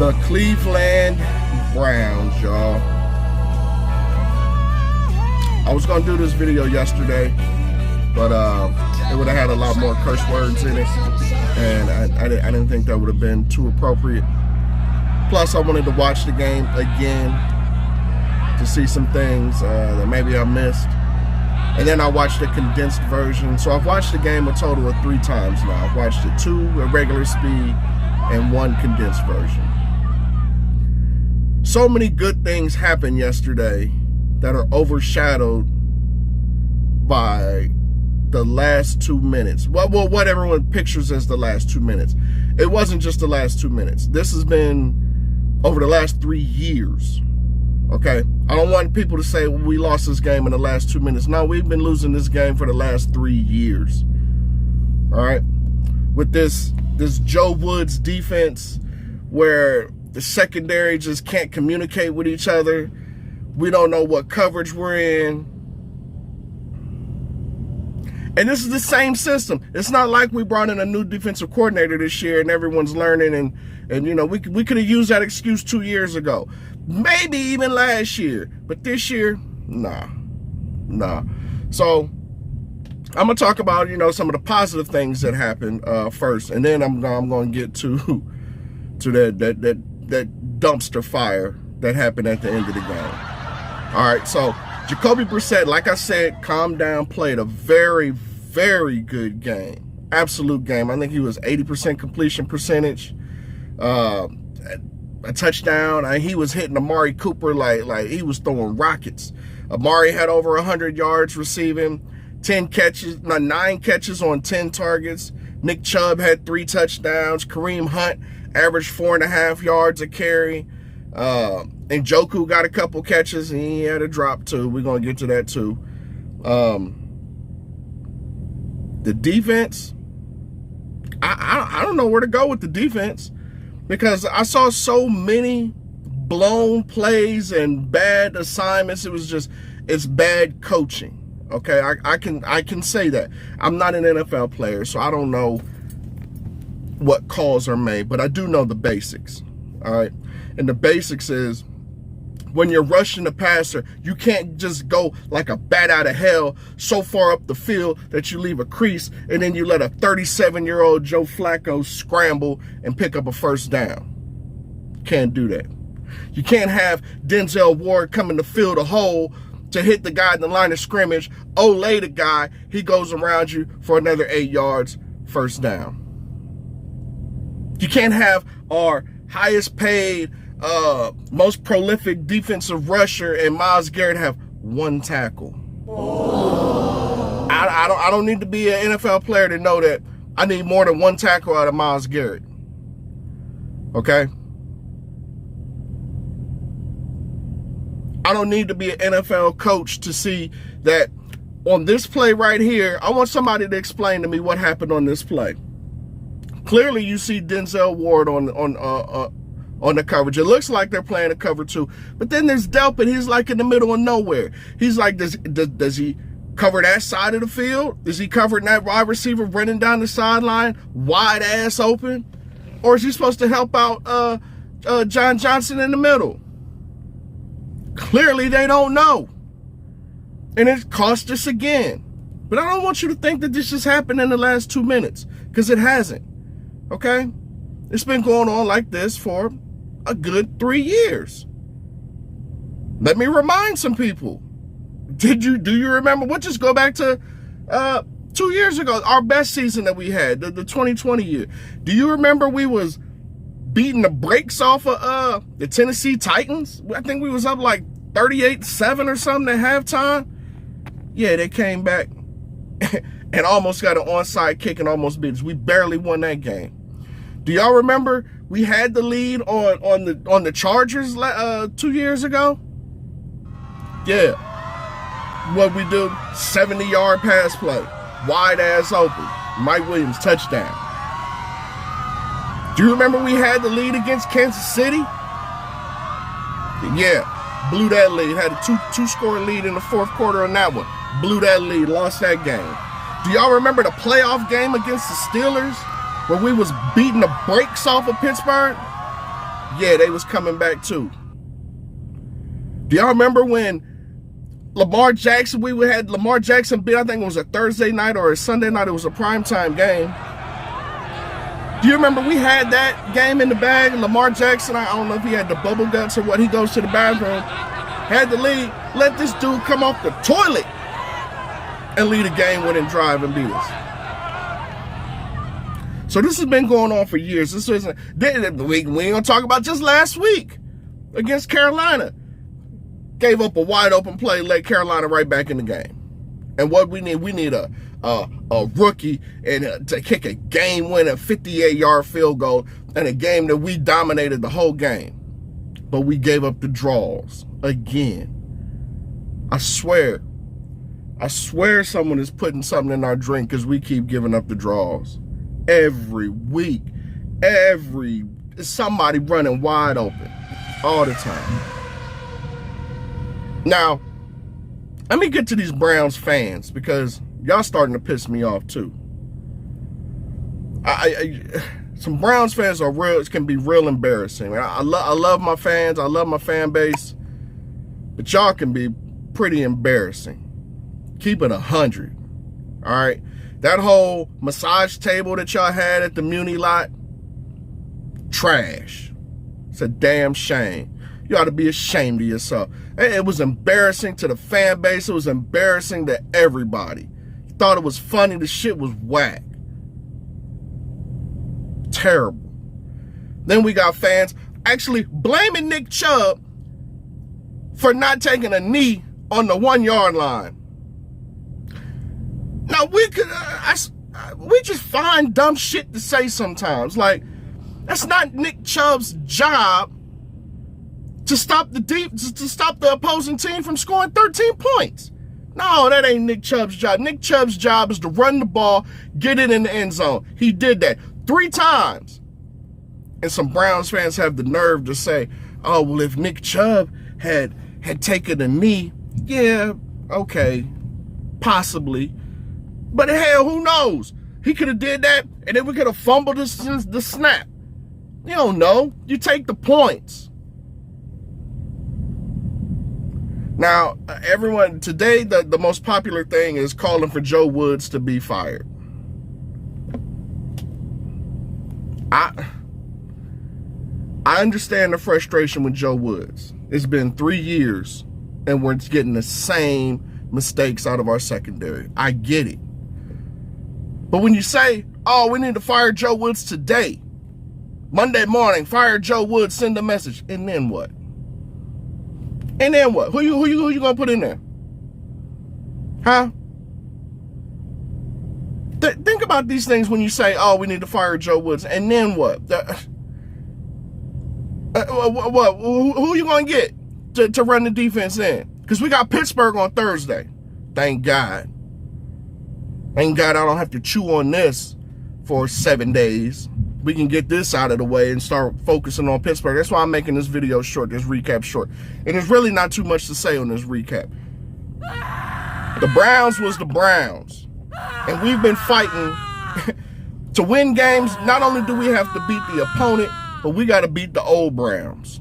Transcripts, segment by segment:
The Cleveland Browns, y'all. I was gonna do this video yesterday, but it would have had a lot more curse words in it, and I didn't think that would have been too appropriate. Plus, I wanted to watch the game again to see some things that maybe I missed. And then I watched the condensed version. So I've watched the game a total of 3 times now. I've watched it 2 at regular speed and 1 condensed version. So many good things happened yesterday that are overshadowed by the last 2 minutes. Well, what everyone pictures as the last 2 minutes. It wasn't just the last 2 minutes. This has been over the last 3 years. Okay? I don't want people to say, well, we lost this game in the last 2 minutes. No, we've been losing this game for the last 3 years. All right? With this Joe Woods defense where the secondary just can't communicate with each other. We don't know what coverage we're in. And this is the same system. It's not like we brought in a new defensive coordinator this year and everyone's learning and you know, we could have used that excuse 2 years ago. Maybe even last year. But this year, nah. So I'm gonna talk about, you know, some of the positive things that happened first, and then I'm going to get to that dumpster fire that happened at the end of the game. All right, so Jacoby Brissett, like I said, calmed down, played a very, very good game. Absolute game. I think he was 80% completion percentage, a touchdown. He was hitting Amari Cooper like he was throwing rockets. Amari had over 100 yards receiving, 9 catches on 10 targets. Nick Chubb had 3 touchdowns. Kareem Hunt averaged 4.5 yards a carry. And Njoku got a couple catches and he had a drop too. We're going to get to that too. The defense, I don't know where to go with the defense because I saw so many blown plays and bad assignments. It's bad coaching. Okay, I can say that. I'm not an NFL player, so I don't know what calls are made, but I do know the basics. All right, and the basics is when you're rushing the passer, you can't just go like a bat out of hell so far up the field that you leave a crease and then you let a 37-year-old Joe Flacco scramble and pick up a first down. Can't do that. You can't have Denzel Ward come in the field a hole to hit the guy in the line of scrimmage, olay the guy, he goes around you for another 8 yards, first down. You can't have our highest paid, most prolific defensive rusher and Myles Garrett have 1 tackle. I don't need to be an NFL player to know that I need more than 1 tackle out of Myles Garrett. Okay? I don't need to be an NFL coach to see that on this play right here, I want somebody to explain to me what happened on this play. Clearly, you see Denzel Ward on the coverage. It looks like they're playing a cover 2. But then there's Delpit. He's like in the middle of nowhere. He's like, does he cover that side of the field? Is he covering that wide receiver running down the sideline, wide ass open? Or is he supposed to help out John Johnson in the middle? Clearly, they don't know. And it cost us again. But I don't want you to think that this just happened in the last 2 minutes, because it hasn't. Okay? It's been going on like this for a good 3 years. Let me remind some people. Do you remember? We'll just go back to 2 years ago, our best season that we had, the 2020 year. Do you remember we was beating the brakes off of the Tennessee Titans? I think we was up like 38-7 or something at halftime. Yeah, they came back and almost got an onside kick and almost beat us. We barely won that game. Do y'all remember we had the lead on the Chargers 2 years ago? Yeah. What we do? 70-yard pass play, wide ass open. Mike Williams touchdown. Do you remember we had the lead against Kansas City? Yeah, blew that lead. Had a two-score lead in the 4th quarter on that one. Blew that lead, lost that game. Do y'all remember the playoff game against the Steelers where we was beating the brakes off of Pittsburgh? Yeah, they was coming back too. Do y'all remember when Lamar Jackson, we had Lamar Jackson beat, I think it was a Thursday night or a Sunday night, it was a primetime game. Do you remember we had that game in the bag? Lamar Jackson, I don't know if he had the bubble guts or what, he goes to the bathroom, had the lead, let this dude come off the toilet and lead a game-winning drive and beat us. So this has been going on for years. This isn't, we ain't gonna talk about just last week against Carolina. Gave up a wide open play, led Carolina right back in the game. And what we need a rookie and to kick a game-winning 58-yard field goal in a game that we dominated the whole game. But we gave up the draws again. I swear someone is putting something in our drink because we keep giving up the draws. Every week, somebody running wide open all the time. Now, let me get to these Browns fans because y'all starting to piss me off too. Some Browns fans can be real embarrassing. I love my fans, I love my fan base, but y'all can be pretty embarrassing. Keep it 100. All right, that whole massage table that y'all had at the Muni lot, trash. It's a damn shame. You ought to be ashamed of yourself. It was embarrassing to the fan base. It was embarrassing to everybody. You thought it was funny. The shit was whack. Terrible. Then we got fans actually blaming Nick Chubb for not taking a knee on the 1 yard line. Now we just find dumb shit to say sometimes. Like, that's not Nick Chubb's job to stop the opposing team from scoring 13 points. No, that ain't Nick Chubb's job. Nick Chubb's job is to run the ball, get it in the end zone. He did that 3 times. And some Browns fans have the nerve to say, oh, well, if Nick Chubb had taken a knee, yeah, okay, possibly. But hell, who knows? He could have did that, and then we could have fumbled the snap. You don't know. You take the points. Now, everyone, today, the most popular thing is calling for Joe Woods to be fired. I understand the frustration with Joe Woods. It's been 3 years, and we're getting the same mistakes out of our secondary. I get it. But when you say, oh, we need to fire Joe Woods today, Monday morning, fire Joe Woods, send a message, and then what? And then what? Who you gonna put in there? Huh? Think about these things when you say, oh, we need to fire Joe Woods, and then what? What? Who you gonna get to run the defense in? Because we got Pittsburgh on Thursday. Thank God. Thank God I don't have to chew on this for 7 days. We can get this out of the way and start focusing on Pittsburgh. That's why I'm making this video short, this recap short. And there's really not too much to say on this recap. The Browns was the Browns. And we've been fighting to win games. Not only do we have to beat the opponent, but we got to beat the old Browns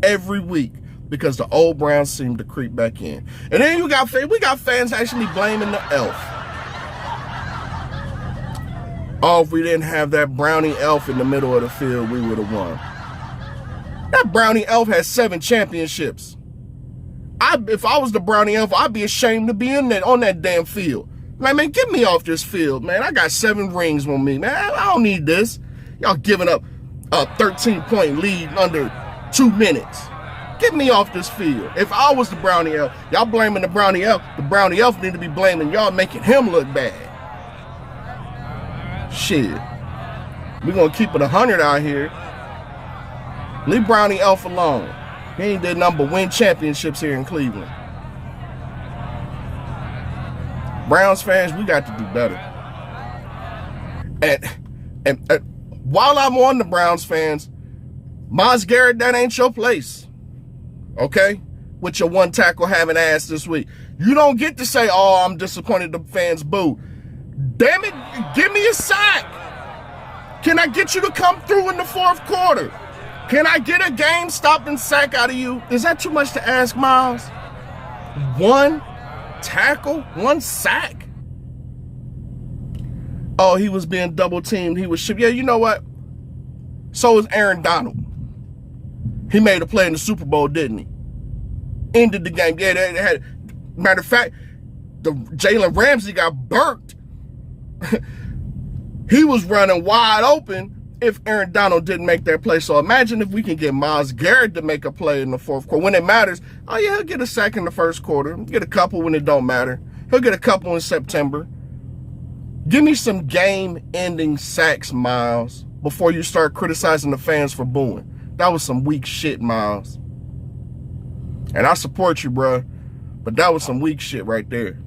every week because the old Browns seem to creep back in. And then we got fans actually blaming the elf. Oh, if we didn't have that brownie elf in the middle of the field, we would have won. That brownie elf has 7 championships. If I was the brownie elf, I'd be ashamed to be on that damn field. Like, man, get me off this field, man. I got 7 rings on me, man. I don't need this. Y'all giving up a 13-point lead under 2 minutes. Get me off this field. If I was the brownie elf, y'all blaming the brownie elf need to be blaming y'all making him look bad. Shit. We're going to keep it 100 out here. Leave Brownie Elf alone. He ain't did nothing but win championships here in Cleveland. Browns fans, we got to do better. And while I'm on the Browns fans, Myles Garrett, that ain't your place. Okay? With your 1 tackle having ass this week. You don't get to say, oh, I'm disappointed the fans boo. Damn it, give me a sack. Can I get you to come through in the 4th quarter? Can I get a game-stopping sack out of you? Is that too much to ask, Miles? One tackle, one sack? Oh, he was being double-teamed. He was shipped. Yeah, you know what? So was Aaron Donald. He made a play in the Super Bowl, didn't he? Ended the game. Yeah, they had. Matter of fact, the Jalen Ramsey got burnt. He was running wide open if Aaron Donald didn't make that play. So imagine if we can get Myles Garrett to make a play in the fourth quarter. When it matters, oh yeah, he'll get a sack in the first quarter. Get a couple when it don't matter. He'll get a couple in September. Give me some game-ending sacks, Myles, before you start criticizing the fans for booing. That was some weak shit, Myles. And I support you, bruh, but that was some weak shit right there.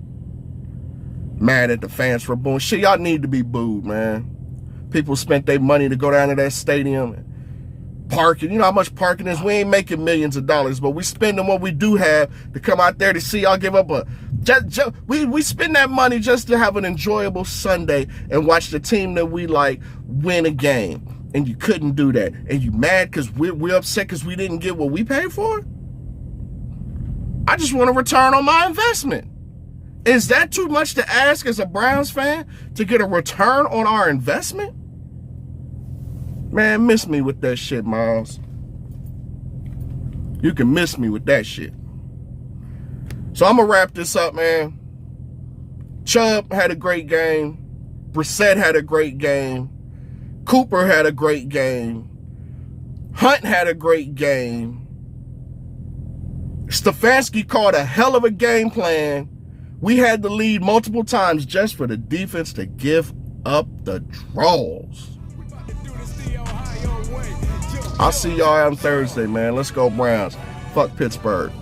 Mad at the fans for booing. Shit, y'all need to be booed, man. People spent their money to go down to that stadium and parking. You know how much parking is? We ain't making millions of dollars, but we spending what we do have to come out there to see y'all give up a... we spend that money just to have an enjoyable Sunday and watch the team that we like win a game. And you couldn't do that. And you mad because we're upset because we didn't get what we paid for? I just want a return on my investment. Is that too much to ask as a Browns fan to get a return on our investment? Man, miss me with that shit, Miles. You can miss me with that shit. So I'm going to wrap this up, man. Chubb had a great game. Brissett had a great game. Cooper had a great game. Hunt had a great game. Stefanski called a hell of a game plan. We had the lead multiple times just for the defense to give up the draws. I'll see y'all on Thursday, man. Let's go Browns. Fuck Pittsburgh.